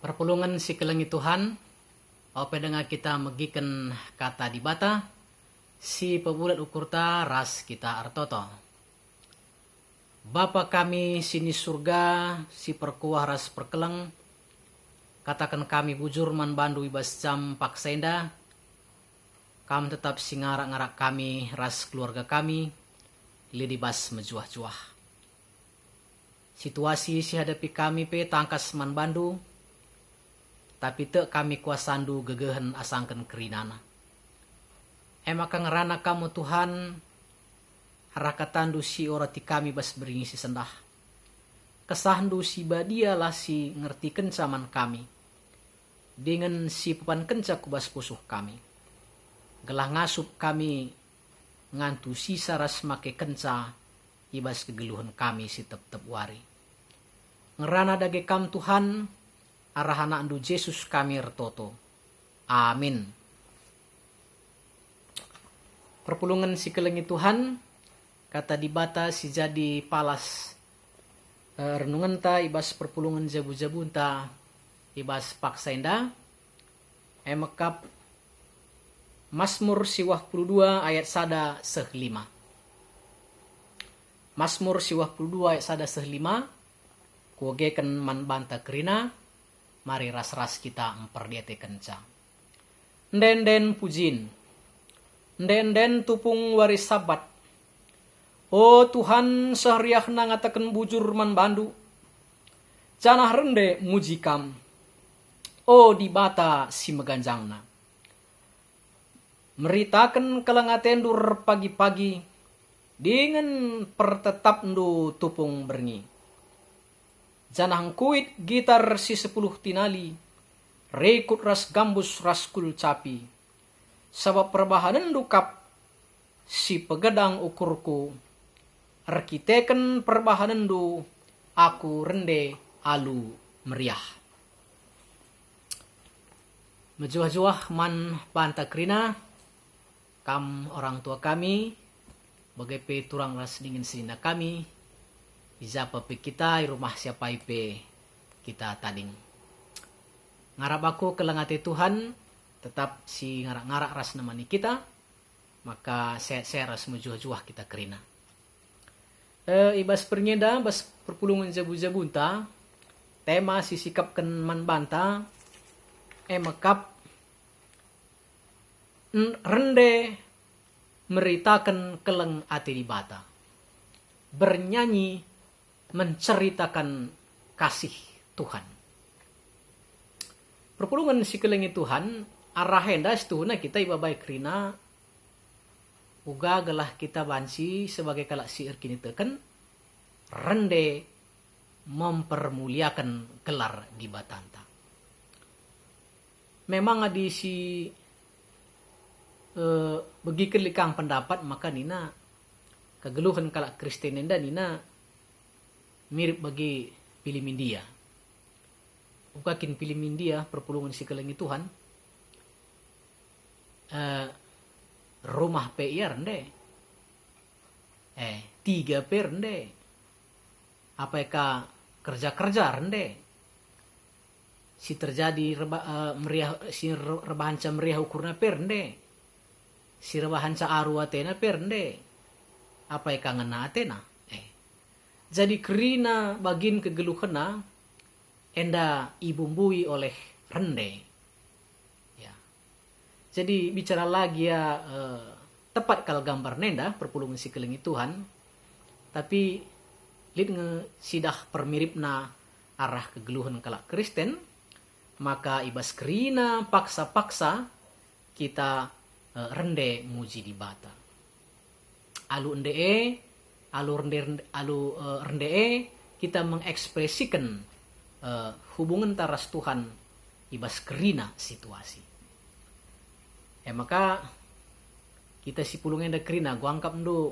Perpulungan si kelengi Tuhan, ope dengan kita megiken kata di bata, si pebulat ukur ta ras kita artoto. Bapa kami sini surga, si perkuah ras perkeleng, katakan kami bujur man bandu ibas jam paksenda, kam tetap si ngarak-ngarak kami ras keluarga kami, lidibas mejuah-juah. Situasi si hadapi kami pe tangkas man bandu, tapi te kami kuasandu gegehen asangken kerinana. Emaka ngerana kamu Tuhan, harakatandu si orati kami bas beringi si sendah. Kesahandu si badia lah si ngerti kencaman kami. Dengan si pupan kenca kubas pusuh kami. Gelah ngasup kami ngantu sisa ras make kenca ibas kegeluhan kami si tep-tep wari. Ngerana dage kam Tuhan, arahana andu Yesus kami retoto. Amin. Perpulungan si kelengi Tuhan, kata di bata si jadi palas renungan ta ibas perpulungan jabu-jabu ta ibas paksainda emekap Mazmur siwah 22 ayat sada sehlima. Mazmur siwah 22 ayat sada sehlima, kuogeken man banta kerina, mari ras-ras kita memperdiate kenca. Nden pujin, nden tupung waris sabat. O Tuhan sehariah ngatakan bujur man bandu. Janah rende mujikam. O di bata si meganjangna. Meritakan kelengatendur pagi-pagi. Dengan pertetap ndu tupung berngi. Janah kuit gitar si 10 tinali. Rekut ras gambus ras kul capi. Sabab perbahanan dukap si pegedang ukurku. Arkiteken perbahanan du aku rende alu meriah. Mejuah-juah man banta krina kam orang tua kami bagai turang ras dingin serina kami izapa pe kita rumah siapa ipe kita tading. Ngarap aku kelengate Tuhan tetap si ngarak-ngarak ras nemani kita maka saya ras mejuah-juah kita krina. Ibas pernyeda bas perpulungan jabu-jabunta tema si sikapkan man banta mekap rende meritakan keleng ati di bata, bernyanyi menceritakan kasih Tuhan. Perpulungan si kelengi Tuhan arahenda setuhuna kita iba baik rina uga gelah kita bansi sebagai kalak siir kini teken rende mempermuliakan gelar di batanta. Memang adi si bagi kelikang pendapat maka nina kegeluhan kalak Kristen enda nina mirip bagi pilih India. Ukakin pilih India perpulungan si kelengi Tuhan. Rumah PR rende. 3 PR rende. Apakah kerja-kerja rende. Si terjadi meriah si rebahanca meriah ukurna PR rende. Si rebahanca aru atena PR rende. Apakah ngena atena. Jadi kerina bagin kegeluhana enda ibumbui oleh rende. Jadi bicara lagi ya tepat kalau gambar nenda perpulungan si kelengi Tuhan. Tapi lid sidah permiripna arah kegeluhan kalak Kristen. Maka ibas kerina paksa-paksa kita rende muji di bata. Alu rende kita mengekspresikan hubungan taras Tuhan ibas kerina situasi. Maka kita si pulung enda kerina gua anggap ndu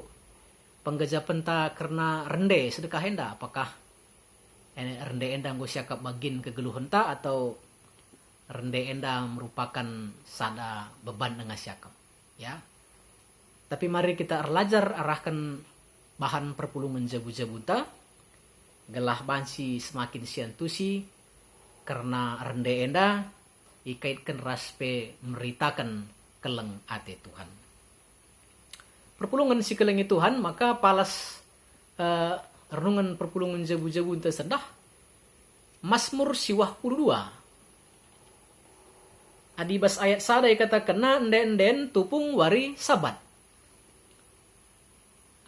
penggeja penta karena rende sedekah enda apakah rende enda gua siakap bagin kegeluhan ta atau rende enda merupakan sada beban dengan siakap ya. Tapi mari kita belajar arahkan bahan perpulungan jabu-jabu ta gelah bansi semakin siantusi karena rende enda ikaitkan raspe meritakan keleng ate Tuhan. Perpulungan si kelengi Tuhan, maka palas renungan perpulungan jabu-jabu ente sendah Mazmur siwah 42. Adibas ayat sadai kata kena enden tupung wari sabat.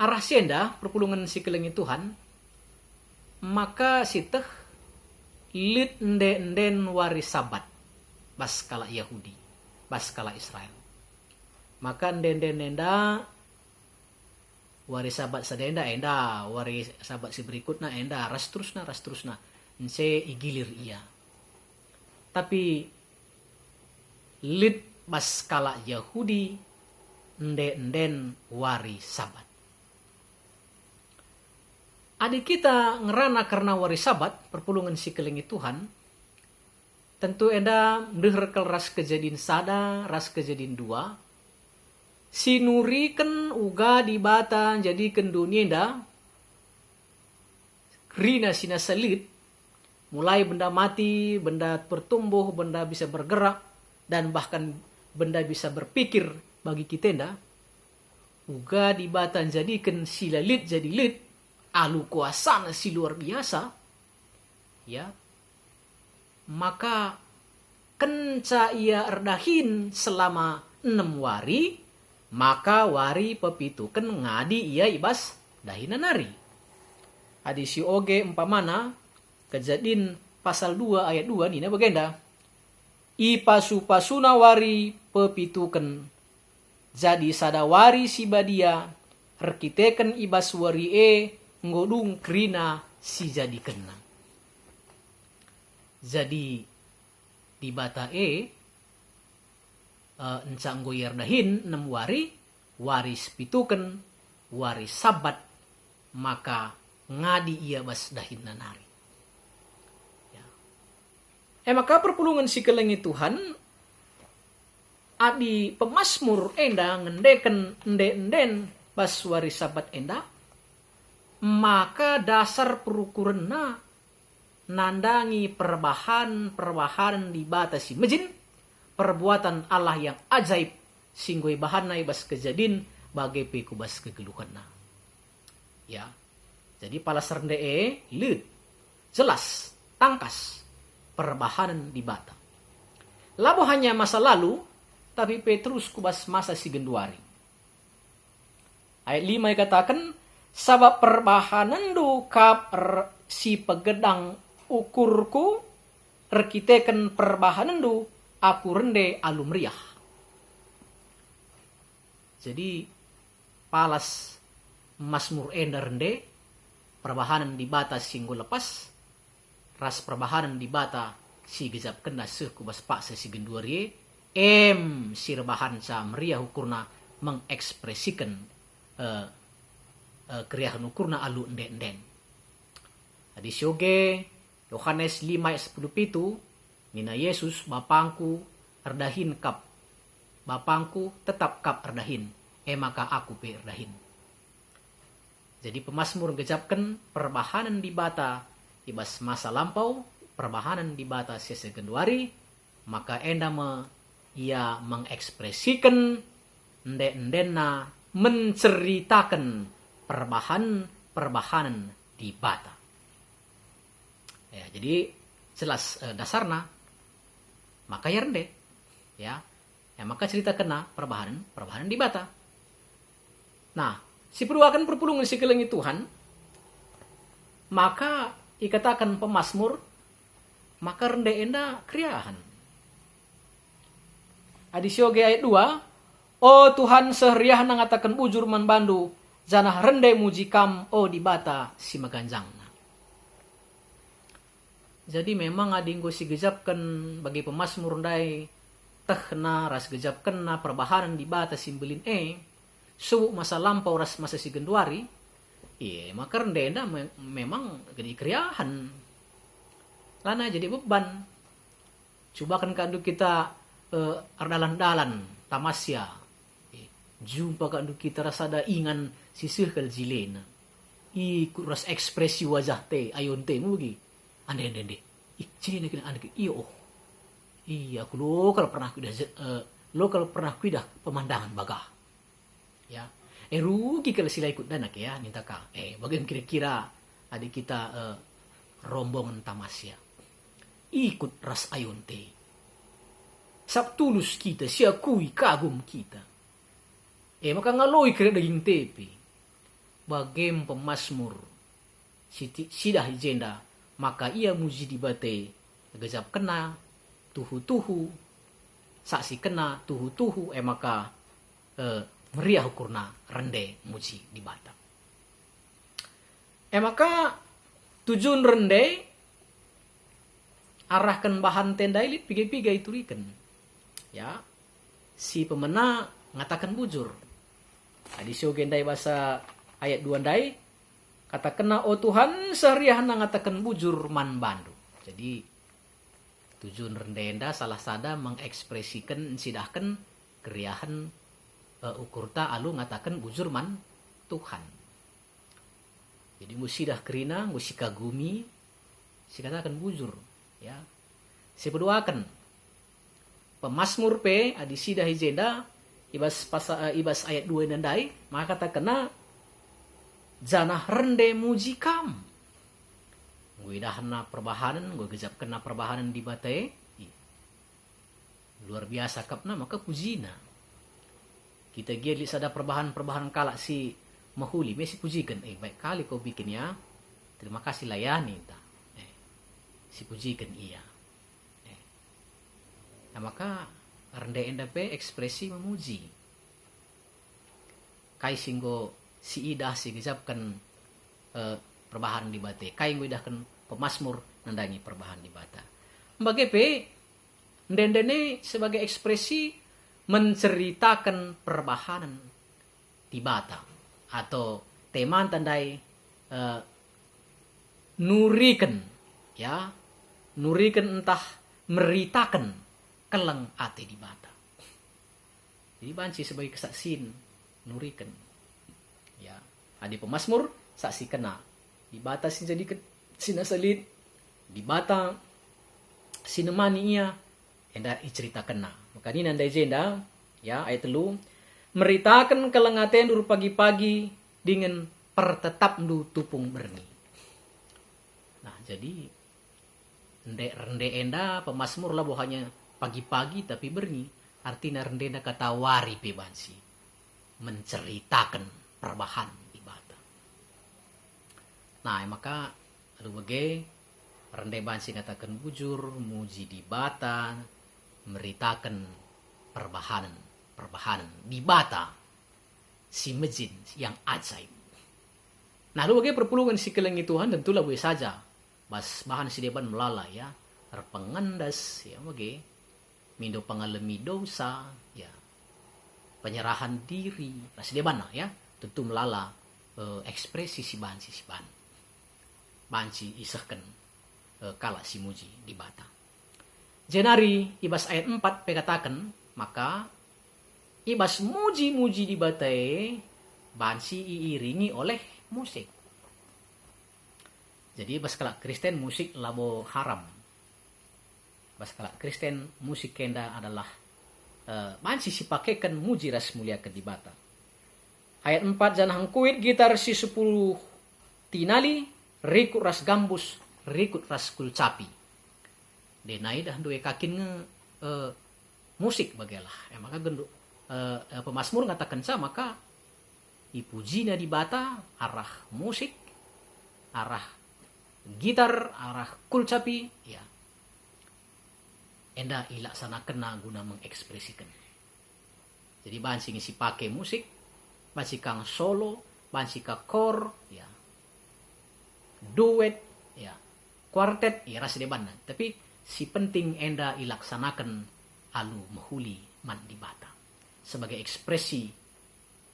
Arah sienda perpulungan si kelengi Tuhan, maka siteh lit enden wari sabat bas kala Yahudi, bas kala Israel. Maka enden enda wari sabat sadenda enda, wari sabat si berikutna enda, ras terusna. Nse igilir ia. Tapi lid bas kala Yahudi enden wari sabat. Adik kita ngerana karena wari sabat, perpulungan si kelengi Tuhan, tentu enda mdeherkel ras kejadian sada, ras kejadian 2, sinuriken uga dibata jadikan dunia enda rina sina selit, mulai benda mati, benda bertumbuh, benda bisa bergerak, dan bahkan benda bisa berpikir bagi kita enda uga dibata jadikan sila lit jadi lit, alu kuasana si luar biasa, ya, maka kenca ia erdahin selama 6 wari, maka wari pepituken ngadi ia ibas dahinanari. Adi si oge umpamana kejadian pasal 2 ayat 2 nina bagenda. Ipasu-pasuna wari pepituken. Jadi sada wari si badia rekiteken ibas wari ngodung krina si jadi kena. Jadi di bata encang goyer dahin 6 wari, waris pituken, waris sabat, maka ngadi ia bas dahin nanari. Ya. Maka perpulungan si kelengi Tuhan, adi pemasmur enda ngendeken enden bas waris sabat enda, maka dasar perukurenna nandangi perbahan di batasi mejin, perbuatan Allah yang ajaib singgoi bahanai bas kejadin bagai peku bas kegeluhanna. Ya. Jadi pala sernde lut jelas tangkas perbahanan di bata. Labo hanya masa lalu, tapi Petrus kubas masa si genduari. Ayat 5 katakan, sabab perbahanan du kap si pegedang ukurku, rekiteken perbahanan du aku rende alumriah. Jadi palas Mazmur enda rende perbahanan di bata singgo lepas, ras perbahanan di bata si gejap kena kubas paksa si genduari, si rebahan sa meriah ukurna mengekspresikan keriahan ukurna alu enden. Adi syoge Yohanes 5 ayat 10 pitu, mina Yesus bapangku erdahin kap, bapangku tetap kap erdahin, maka aku pe erdahin. Jadi pemasmur gejapkan perbahanan di bata ibas masa lampau, perbahanan di bata sese genduari, maka enda ia mengekspresikan enden-endena menceritakan perbahanan di bata. Ya, jadi jelas dasarna maka ya rende, ya maka cerita kena perbahanan di bata. Nah, si peruakan perpulungan si kelengi Tuhan, maka ikatakan pemasmur, maka rende enda kriahan. Adisyoge ayat 2, O Tuhan seheriah nangatakan bujur man bandu, janah rende mujikam o di bata si maganjang. Jadi memang adinggo si gejapkan bagi pemasmur ndai tehna ras gejapkan na perbahanan di bata simbelin subuh masa lampau ras masa si genduari, maka rendenda memang gede kriahan. Lana jadi beban. Coba kan kandu kita ardalan-dalan tamasya. Jumpa kandu kita rasa ada ingan sisih kal jilena. Ikut ras ekspresi wajah te ayon te mugi. Ande. Icene kena anak iyo. Iya aku lo kalau pernah kuida pemandangan bagah. Ya. Rugi kalau sila ikut danak ya ninta ka. Bagaimana kira-kira adik kita rombongan tamasya. Ikut ras ayun te. Sabtulus kita, siakui kagum kita. Maka ngaloi kira daging tepi. Bagem pemasmur. Sidah jenda. Maka ia muji dibate. Gejap kena. Tuhu-tuhu. Saksi kena. Tuhu-tuhu. Maka meriah ukurna rende muji dibata. Maka tujuan rende. Arahkan bahan tenda ilit pigai-pigai turikan. Ya. Si pemena ngatakan bujur. Adi gendai bahasa ayat 2 dai katakanna oh Tuhan seharian ngatakan bujur man bandu. Jadi tujuan rendenda salah sada mengekspresikan sidahkan keriahan ukurta alu ngatakan bujur man Tuhan. Jadi musidah kerina musi kagumi si katakan bujur ya. Si berdoakan pemasmur pe adi sidah hijenda ibas ayat 2 nandai maka katakanna janah rende muji kam. Gue dahana perbahanan, gue gejap kena perbahanan di bate. Luar biasa kapna maka pujina. Kita giat sada perbahanan kalak si mahuli, mesti pujikan. Baik kali kau bikin ya. Terima kasih layani. Si pujikan iya. Nah maka rende endape ekspresi memuji. Kai singgo si idah si gejapkan perbahanan di bate. Kai ngidahkan pemasmur nandangi perbahanan di bata. Bagaimana ndendene sebagai ekspresi menceritakan perbahanan di bata atau teman tandai nuriken ya nuriken entah meritakan keleng ate di bata. Jadi banci sebagai kesaksian nuriken ya adi pemasmur saksi kena di bata si jadi sinasalit di bata sinemani ia enda icerita kena maka ini nandai jenda ya ayat 3 meritakan kelengaten dur pagi-pagi dengan pertetap du tupung berni. Nah jadi rende enda pemasmur lah hanya pagi-pagi tapi berni artinya rende enda kata wari pebansi menceritakan perbahan di bata. Nah maka aduh bage rende bansi katakan bujur muji di bata meritakan perbahanan di bata si mejin yang ajaib. Nah lu bage perpulungan si kelengi Tuhan tentulah boleh saja bas bahan si deban melala ya terpengendas ya bage mindo pengalami dosa ya penyerahan diri si deban ya tentu melala ekspresi si bahan banci isahkan kala si muji di bata. Jenari ibas ayat 4 pekatakan maka ibas muji-muji di batae banci iiringi oleh musik. Jadi ibas kala Kristen musik labo haram. Ibas kala Kristen musik kenda adalah banci si pakaikan muji ras muliakan di bata. Ayat 4 janang kuit gitar si 10 tinali rikut ras gambus rikut ras kulcapi. Denai dah dua kakin musik bagalah. Maka genduk pemasmur ngatakan sa maka ipujinya di bata arah musik, arah gitar, arah kulcapi ya. Enda ilaksanakan na guna mengekspresikan. Jadi bahan sing isi pakai musik, bahan si kang solo, bahan si ka kor ya. Duet ya kuartet ya ras deban tapi si penting enda ilaksanakan alu mahuli man di bata sebagai ekspresi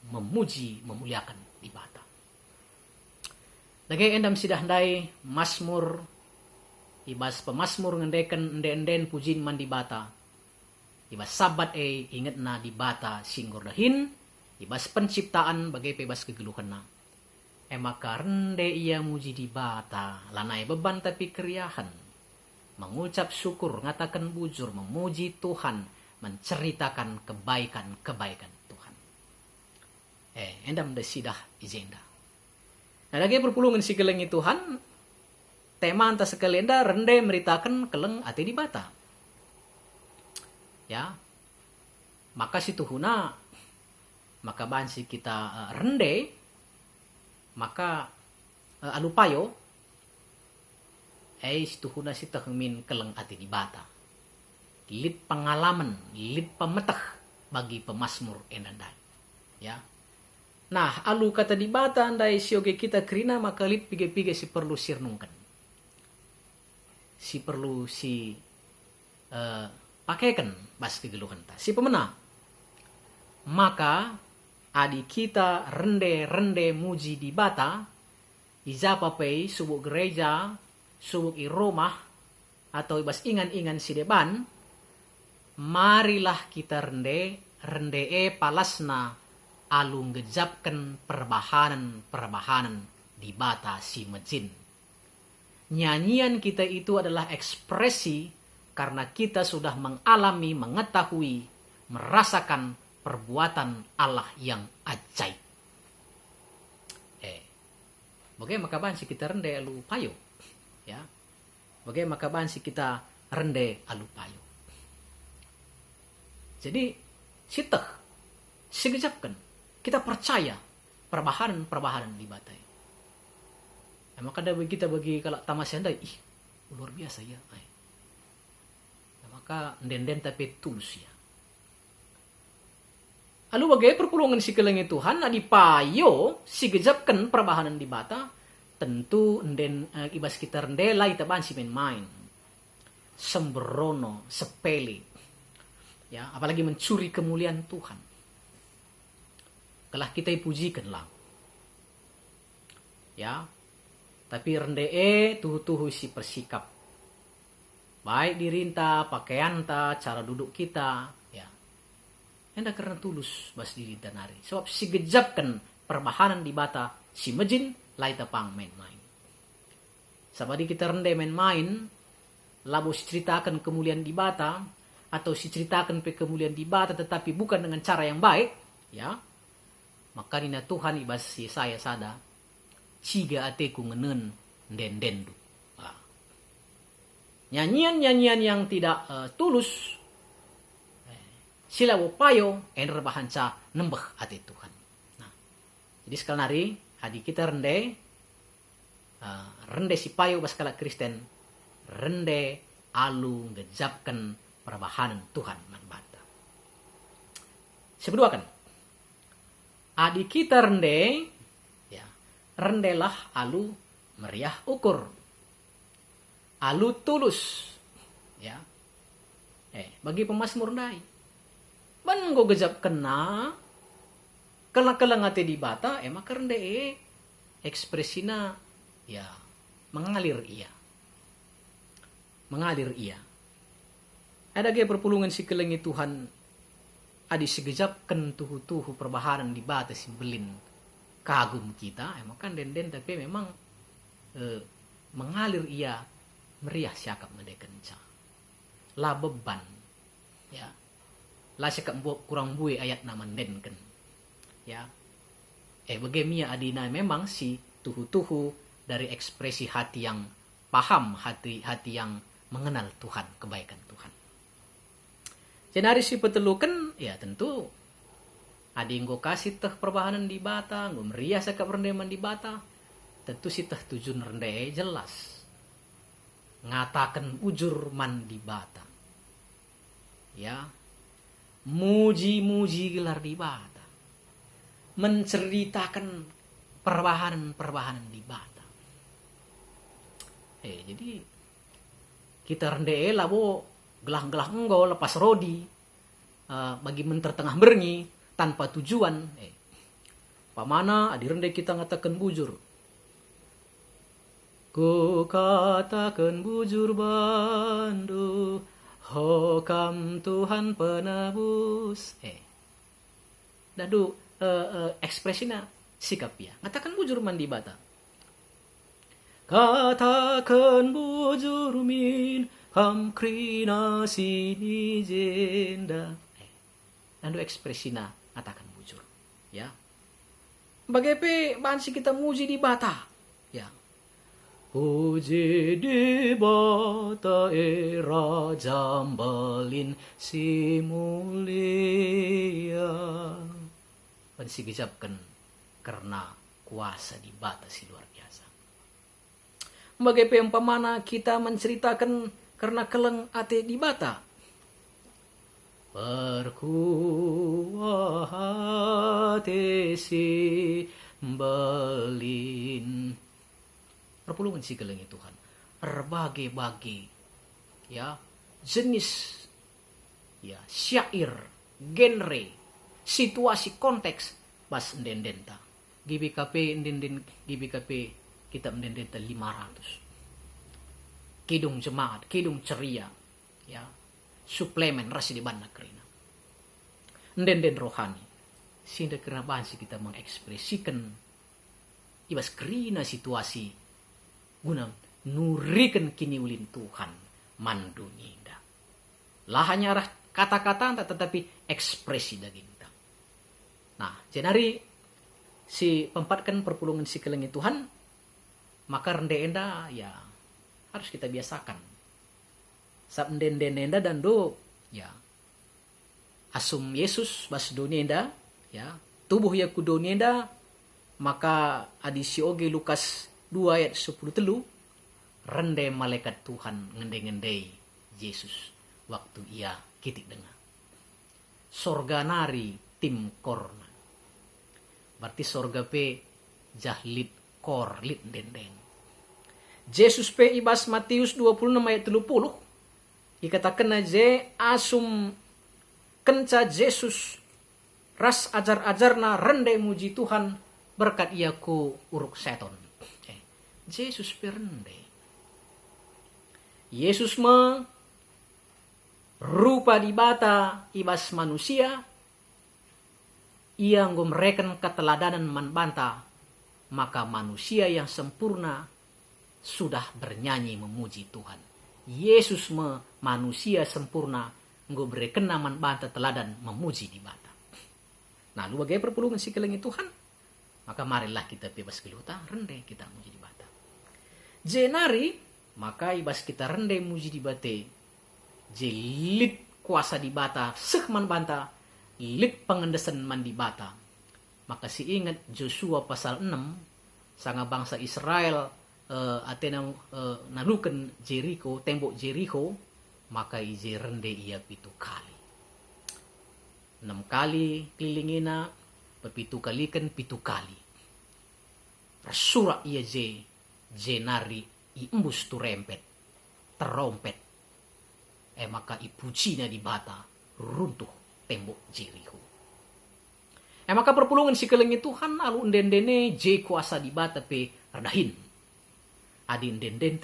memuji memuliakan di bata. Lagi endam sidah ndai masmur ibas pemasmur ngendeken enden pujin man di bata ibas sabat inget na di bata singgor dahin ibas penciptaan bagai bebas kegeluhan na. Maka rende ia muji di bata lanai beban tapi keriahan mengucap syukur, ngatakan bujur, memuji Tuhan, menceritakan kebaikan-kebaikan Tuhan. Endam da sidah ijenda. Nah, lagi perpulungan si kelengi Tuhan, tema anta sekelenda rende meritakan keleng ate di bata. Ya, maka si tuhuna, maka bansi kita rende, maka alupayo, si tuhuna si min keleng ate di bata. Lit pengalaman, lit pemetah bagi pemasmur endandai. Ya. Nah, alu kata di bata andai sioge kita kerina maka lit pige-pige si perlu sirnungkan. Si perlu si pakaikan bas kegeluhan ta. Si pemena. Maka adi kita rende muji di bata, ijapapei subuk gereja, subuk i rumah, atau ibas ingan-ingan si deban, marilah kita rende palasna alung gejapkan perbahanan di bata si mejin. Nyanyian kita itu adalah ekspresi karena kita sudah mengalami, mengetahui, merasakan perbuatan Allah yang ajaib. Bagaimana kapan si kita rende alu payo? Ya. Bagaimana kapan si kita rende alu payo? Jadi siteh sigejapkan. Kita percaya perbahanan di batai. Maka ada kita bagi kalau tamasya ih luar biasa ya. Maka den tapi tulus ya. Lalu bagai perpulungan si kelengi Tuhan adi payo sigejapkan perbahanan di bata, tentu den ibas kita rendelai taban si main sembrono sepele. Ya, apalagi mencuri kemuliaan Tuhan. Kalah kita pujikanlah. Ya. Tapi rendee tuhu-tuhu si persikap. Baik dirinta, pakaianta, cara duduk kita, ya. Hendak karena tulus bas dirinta nari. Sebab si gejapkan perbahanan di bata si mejin lai tapang main-main. Sabadi kita rendee main-main, lalu ceritakan kemuliaan di bata, atau si ceritakan kemuliaan di bata tetapi bukan dengan cara yang baik, ya. Maka nina Tuhan ibas si saya sada ciga ateku ngenen den-dendu. Nyanyian-nyanyian yang tidak tulus sila payo ener bahanca nembah ate Tuhan. Nah, jadi sekali nari adi kita rende si payo bas kala Kristen rende alu ngejapkan perbahanan Tuhan man bata. Sebeduakan adi kita rende, ya, rendelah alu meriah ukur, alu tulus, ya. Bagi pemasmur dai, ban go gejap kena, kala ngate di bata, maka rende ekspresina, ya, mengalir ia. Ada gaya perpulungan si kelengi Tuhan. Adi segejapkan tuhu-tuhu perbahanan di bata si belin kagum kita, kan den tapi memang mengalir ia meriah siakap medekenca. La beban, ya. La siakap kurang bui ayat naman denken, ya. Bagaimana adina memang si tuhu-tuhu dari ekspresi hati yang paham, hati yang mengenal Tuhan, kebaikan Tuhan. Jenari si petelukan, ya tentu adi nggo kasih teh perbahanan di bata, nggo meriah sakap rendeman di bata, tentu si teh tujuan rende jelas. Ngatakan ujur man di bata. Ya. Muji gelar di bata. Menceritakan perbahanan di bata. Jadi kita rende labo gelah-gelah enggo lepas rodi bagi menter tengah bernyi tanpa tujuan. Pamana adi rende kita ngatakan bujur. Ku katakan bujur bandu hokam Tuhan penebus. Dadu ekspresinya sikap ya. Ngatakan bujur mandi bata. Katakan bujur min ham krina sini jenda. Nando ekspresina atakan bujur. Ya. Bagaimana bansi kita muji di bata. Ya. Puji di bata era jambalin si mulia. Bansi gejapkan karena kuasa di bata si luar biasa. Bagaimana umpamana kita menceritakan karena keleng ate di bata. Berkuah hati si belin. Perpulungan si kelengi Tuhan. Berbagai-bagai ya jenis ya syair, genre, situasi konteks bas ndendenta. GBKP kita mendendenta 500. Kidung jemaat, kidung ceria ya. Suplemen rasi di banda kerina. Ndenden rohani. Sehingga kerana bansi kita mengekspresikan ibas kerina situasi guna nurikan kini ulin Tuhan manduninda. Lahanya arah kata-kata tetapi ekspresi daginta. Nah, jenari si pempatkan perpulungan si kelengi Tuhan maka rende-enda ya harus kita biasakan. Sab ndendenda dan do ya asum Yesus bas donienda ya tubuh ya ku donienda maka adisi oge Lukas 2 ayat 10 telu rende malaikat Tuhan ngende-ngendei Yesus waktu ia kitik dengar sorga nari tim korna berarti sorga pe jahlit kor lit dendeng Yesus pe ibas Matius 26 ayat 30 dikatakan aja asum kenca Yesus ras ajar-ajarna rende muji Tuhan berkat iaku uruk seton. Yesus perende. Yesus rupa di bata ibas manusia ia ngomreken keteladanan manbanta maka manusia yang sempurna sudah bernyanyi memuji Tuhan. Yesus manusia sempurna ngobreken naman banta teladan memuji di bata. Nah, lu bagai perpulungan si kelengi Tuhan, maka marilah kita bebas geluta rende kita muji di bata. Jenari maka ibas kita rende muji di bate. Jelit kuasa di bata sekman banta, lit pengendesan man di bata. Maka si ingat Joshua pasal 6 sanga bangsa Israel atena nalukan Jericho, tembok Jericho, maka ije rende ia 7 kali. 6 kali kelilingina, pepitu kali kan 7 kali. Rasura ia jenari iembus tu rempet, terompet. Maka ipucina di bata, runtuh tembok Jericho. Maka perpulungan si kelengi Tuhan, alu ndendene je kuasa di bata pe redahin. Adi ndenden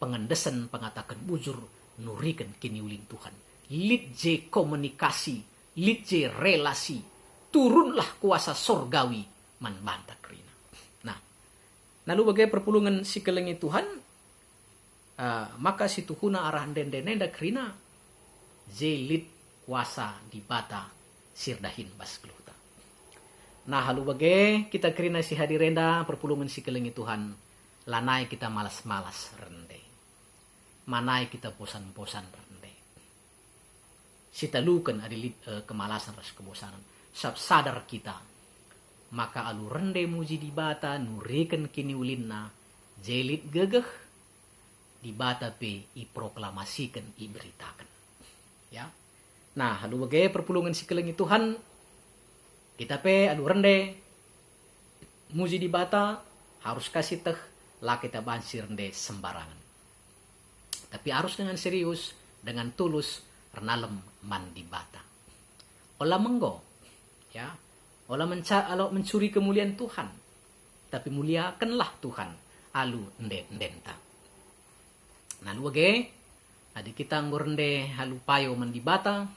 pengendesan pengatakan bujur nurikan kini ulin Tuhan. Lit je komunikasi, lit je relasi, turunlah kuasa sorgawi man banta kerina. Nah, lalu bagai perpulungan si kelengi Tuhan, maka si tuhuna arah ndendenda kerina, je lit kuasa di bata sirdahin bas keluta. Nah, halu bagai kita kerina si hadirenda perpulungan si kelengi Tuhan, lanai kita malas-malas rende. Manai kita bosan-bosan rende. Sitalukan adi kemalasan ras kebosanan. Sadar kita. Maka alu rende muji di bata nurikan kini ulinna. Jelit gegeh di bata pe iproklamasikan iberitakan. Ya. Nah, halu bagai perpulungan si kelengi Tuhan, kita pe alu rende muji di bata harus kasih teh lah kita bansir rende sembarangan. Tapi harus dengan serius, dengan tulus, renalem man di bata. Olah menggo, ya, olah mencuri kemuliaan Tuhan, tapi muliakanlah Tuhan, alu ndenta. Nah, lu age, adik kita ngurende halu payo man di bata,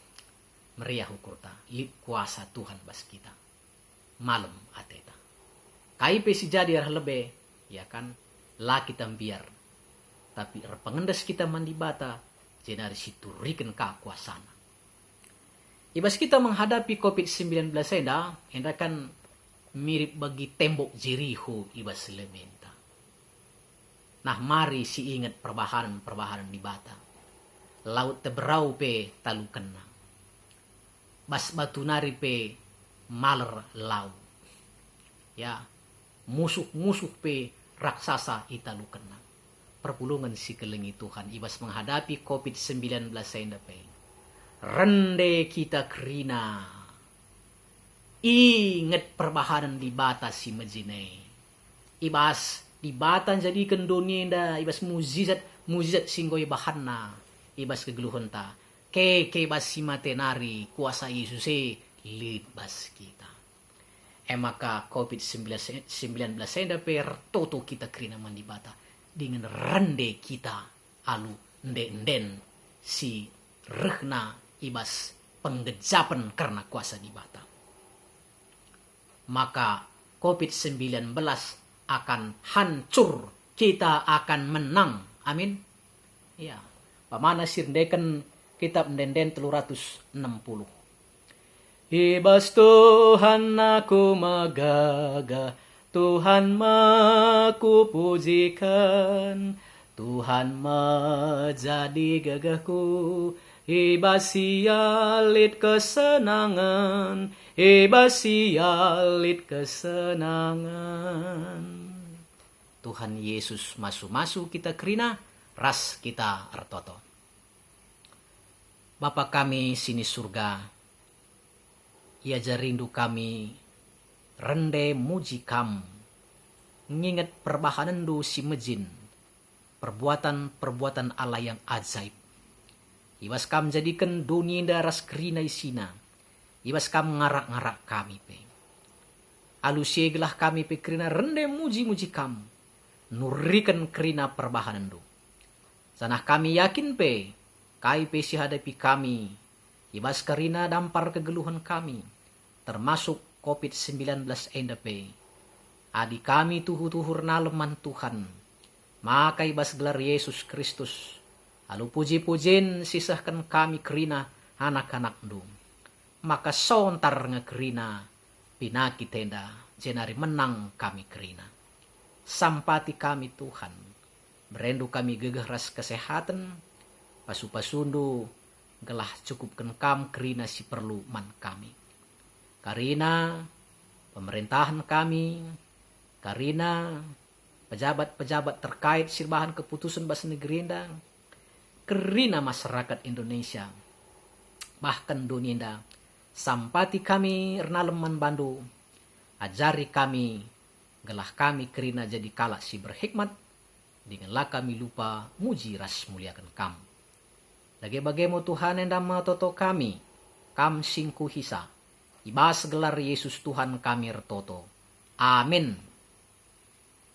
meriah ukurta, lip kuasa Tuhan bas kita, malam ateta. Kai pe si jadi arah lebe, ya kan, lah kita biar tapi pengendas kita mandibata jenari siturikan kakuasana. Ibas kita menghadapi COVID-19 enda kan mirip bagi tembok Jericho ibas lementa. Nah mari si ingat perbahanan di bata. Laut teberau pe talu kenang. Bas batu nari pe maler lau. Ya, musuh-musuh pe raksasa italu kenang. Perpulungan si kelengi Tuhan ibas menghadapi COVID-19 enda pe. Rende kita kerina. Ingat perbahanan di bata si majine. Ibas di bata jadikan dunia inda. Ibas mujizat singgoy bahanna. Ibas kegeluhan ta. Bas si matenari kuasa Yesus libas kita. Maka COVID-19 enda per toto kita kerina mandi bata. Dengan rende kita alu nden si rehna ibas penggejapan karena kuasa di bata. Maka COVID-19 akan hancur, kita akan menang. Amin. Ya. Pamana sirndekan kitab Ndenden 360. Ibas Tuhan aku magaga, Tuhan maku pujikan, Tuhan menjadi gagahku. Ibas sialit kesenangan, ibas sialit kesenangan. Tuhan Yesus masu kita kerina, ras kita artoto. Bapa kami sini surga, ia jarindu kami, rende muji kam, nginget perbahanan du si mejin, perbuatan Allah yang ajaib. Ibas kam jadikan dunia daras kerina isina. Ibas kam ngarak-ngarak kami pe. Alusie gelah kami pe kerina rende muji kam. Nurikan kerina perbahanan do. Sanah kami yakin pe. Kai pe si hadapi kami. Ibas kerina dampar kegeluhan kami. Termasuk COVID-19 enda pe. Adi kami tuhur naleman Tuhan. Maka ibas gelar Yesus Kristus. Lalu puji-pujiin sisahkan kami kerina anak-anak du. Maka sontar ngekerina pinaki tenda jenari menang kami kerina. Sampati kami Tuhan. Berendu kami gegah ras kesehatan. Pasu-pasundu gelah cukupkan kam kerina si perlu man kami. Karina pemerintahan kami. Karina pejabat-pejabat terkait sirbahan keputusan bahasa negeri endang. Kerina masyarakat Indonesia, bahkan dunia, sampati kami renaleman bandu, ajari kami, gelah kami kerina jadi kalak si berhikmat, denganlah kami lupa muji ras muliakan kam. Lagi bagaimu Tuhan yang dama toto kami, kam singku hisa, ibas gelar Yesus Tuhan kami retoto. Amin.